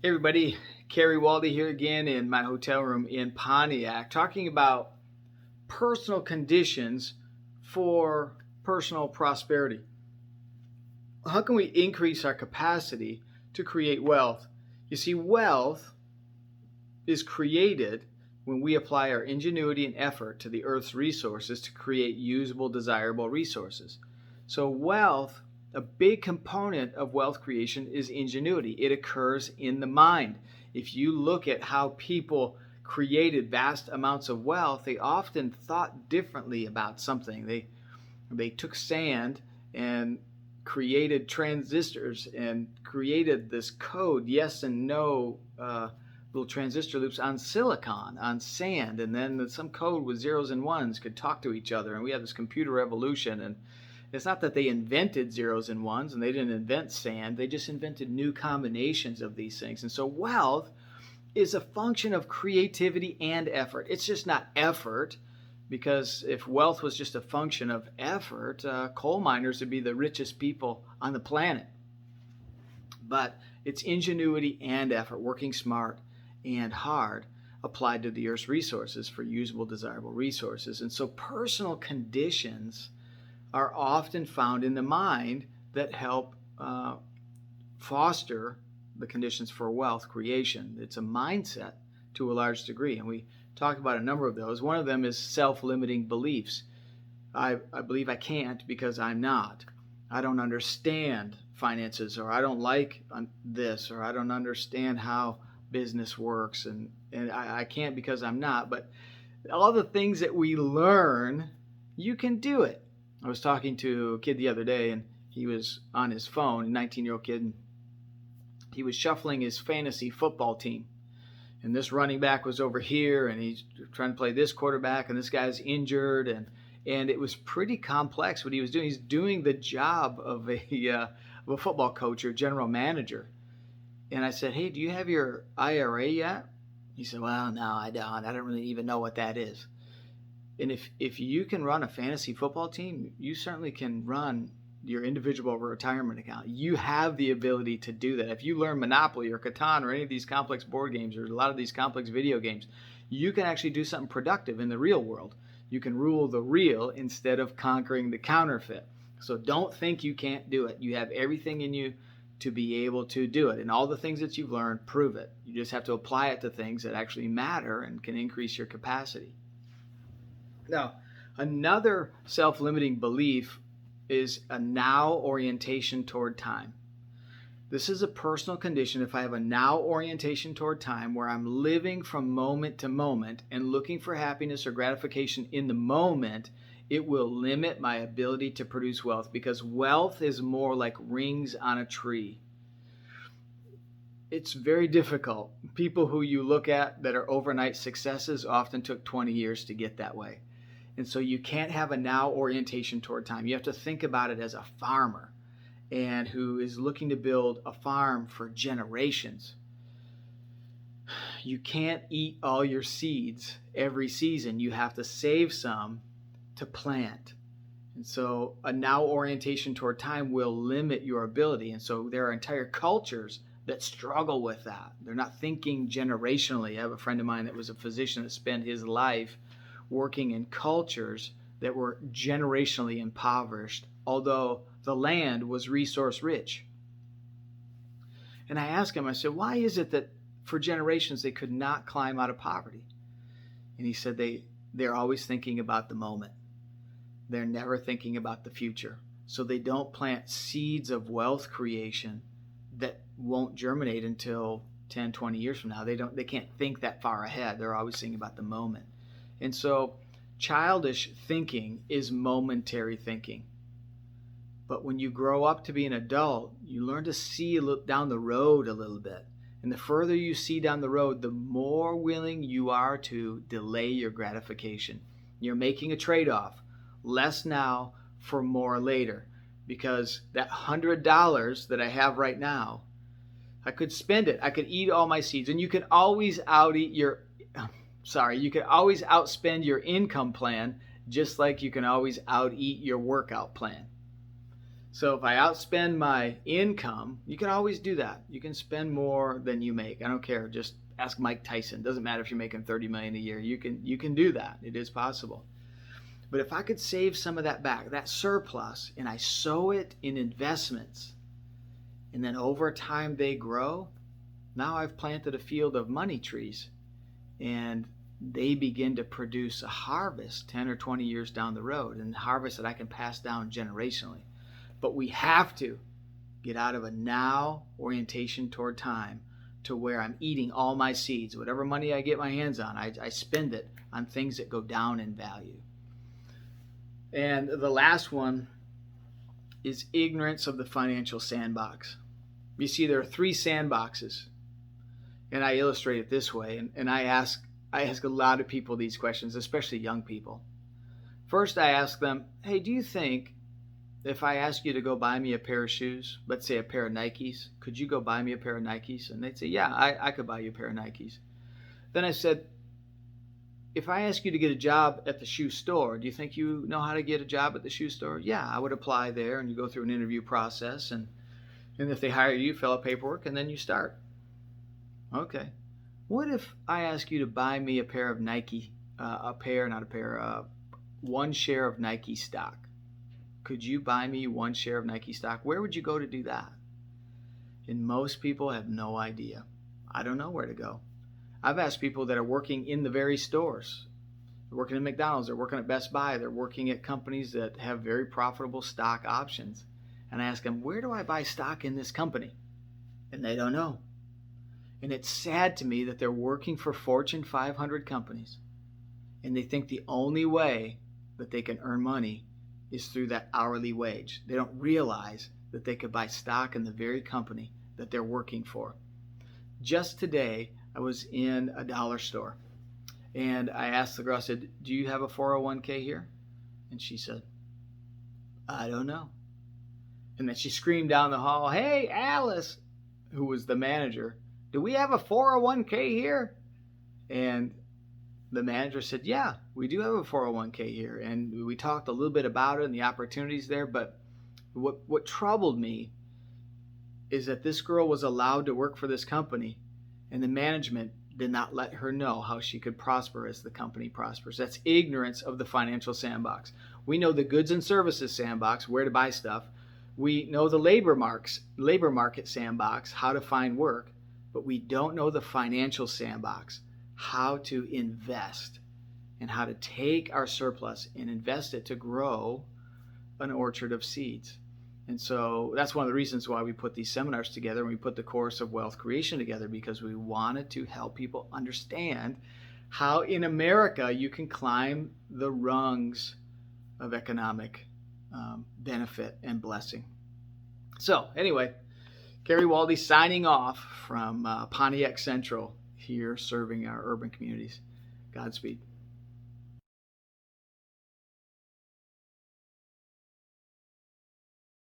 Hey everybody, Kerry Waldy here again in my hotel room in Pontiac, talking about personal conditions for personal prosperity. How can we increase our capacity to create wealth? You see, wealth is created when we apply our ingenuity and effort to the earth's resources to create usable, desirable resources. So, wealth, a big component of wealth creation is ingenuity. It occurs in the mind. If you look at how people created vast amounts of wealth, they often thought differently about something. They took sand and created transistors and created this code, yes and no, little transistor loops on silicon, on sand, and then some code with zeros and ones could talk to each other. And we have this computer revolution. And it's not that they invented zeros and ones and they didn't invent sand, they just invented new combinations of these things. And so wealth is a function of creativity and effort. It's just not effort, because if wealth was just a function of effort, coal miners would be the richest people on the planet. But it's ingenuity and effort, working smart and hard, applied to the Earth's resources for usable, desirable resources. And so personal conditions are often found in the mind that help foster the conditions for wealth creation. It's a mindset to a large degree, and we talked about a number of those. One of them is self-limiting beliefs. I believe I can't because I'm not. I don't understand finances, or I don't like this, or I don't understand how business works, and I can't because I'm not. But all the things that we learn, you can do it. I was talking to a kid the other day, and he was on his phone, a 19-year-old kid, and he was shuffling his fantasy football team. And this running back was over here, and he's trying to play this quarterback, and this guy's injured, and it was pretty complex what he was doing. He's doing the job of a football coach or general manager. And I said, "Hey, do you have your IRA yet?" He said, "Well, no, I don't. I don't really even know what that is." And if you can run a fantasy football team, you certainly can run your individual retirement account. You have the ability to do that. If you learn Monopoly or Catan or any of these complex board games or a lot of these complex video games, you can actually do something productive in the real world. You can rule the real instead of conquering the counterfeit. So don't think you can't do it. You have everything in you to be able to do it. And all the things that you've learned, prove it. You just have to apply it to things that actually matter and can increase your capacity. Now, another self-limiting belief is a now orientation toward time. This is a personal condition. If I have a now orientation toward time where I'm living from moment to moment and looking for happiness or gratification in the moment, it will limit my ability to produce wealth, because wealth is more like rings on a tree. It's very difficult. People who you look at that are overnight successes often took 20 years to get that way. And so you can't have a now orientation toward time. You have to think about it as a farmer and who is looking to build a farm for generations. You can't eat all your seeds every season. You have to save some to plant. And so a now orientation toward time will limit your ability. And so there are entire cultures that struggle with that. They're not thinking generationally. I have a friend of mine that was a physician that spent his life working in cultures that were generationally impoverished, although the land was resource rich. And I asked him, I said, why is it that for generations they could not climb out of poverty? And he said they're always thinking about the moment. They're never thinking about the future. So they don't plant seeds of wealth creation that won't germinate until 10, 20 years from now. They can't think that far ahead. They're always thinking about the moment. And so childish thinking is momentary thinking. But when you grow up to be an adult, you learn to see down the road a little bit. And the further you see down the road, the more willing you are to delay your gratification. You're making a trade-off. Less now for more later. Because that $100 that I have right now, I could spend it. I could eat all my seeds. And you can always you can always outspend your income plan, just like you can always out-eat your workout plan. So if I outspend my income, you can always do that. You can spend more than you make. I don't care. Just ask Mike Tyson. Doesn't matter if you're making 30 million a year. You can do that. It is possible. But if I could save some of that back, that surplus, and I sow it in investments, and then over time they grow, now I've planted a field of money trees, and they begin to produce a harvest 10 or 20 years down the road, and harvest that I can pass down generationally. But we have to get out of a now orientation toward time to where I'm eating all my seeds. Whatever money I get my hands on, I spend it on things that go down in value. And the last one is ignorance of the financial sandbox. You see, there are 3 sandboxes, and I illustrate it this way. And I ask a lot of people these questions, especially young people. First, I ask them, hey, do you think if I ask you to go buy me a pair of shoes, let's say a pair of Nikes, could you go buy me a pair of Nikes? And they'd say, yeah, I could buy you a pair of Nikes. Then I said, if I ask you to get a job at the shoe store, do you think you know how to get a job at the shoe store? Yeah, I would apply there, and you go through an interview process, and if they hire you, fill out paperwork, and then you start. Okay. What if I ask you to buy me a pair of Nike, one share of Nike stock? Could you buy me one share of Nike stock? Where would you go to do that? And most people have no idea. I don't know where to go. I've asked people that are working in the very stores. They're working at McDonald's, they're working at Best Buy, they're working at companies that have very profitable stock options. And I ask them, where do I buy stock in this company? And they don't know. And it's sad to me that they're working for Fortune 500 companies, and they think the only way that they can earn money is through that hourly wage. They don't realize that they could buy stock in the very company that they're working for. Just today, I was in a dollar store, and I asked the girl, I said, do you have a 401k here? And she said, I don't know. And then she screamed down the hall, hey, Alice, who was the manager, do we have a 401k here? And the manager said, yeah, we do have a 401k here. And we talked a little bit about it and the opportunities there. But what troubled me is that this girl was allowed to work for this company, and the management did not let her know how she could prosper as the company prospers. That's ignorance of the financial sandbox. We know the goods and services sandbox, where to buy stuff. We know the labor market sandbox, how to find work. But we don't know the financial sandbox, how to invest and how to take our surplus and invest it to grow an orchard of seeds. And so that's one of the reasons why we put these seminars together, and we put the course of wealth creation together, because we wanted to help people understand how in America you can climb the rungs of economic benefit and blessing. So anyway, Gary Waldy signing off from Pontiac Central here, serving our urban communities. Godspeed.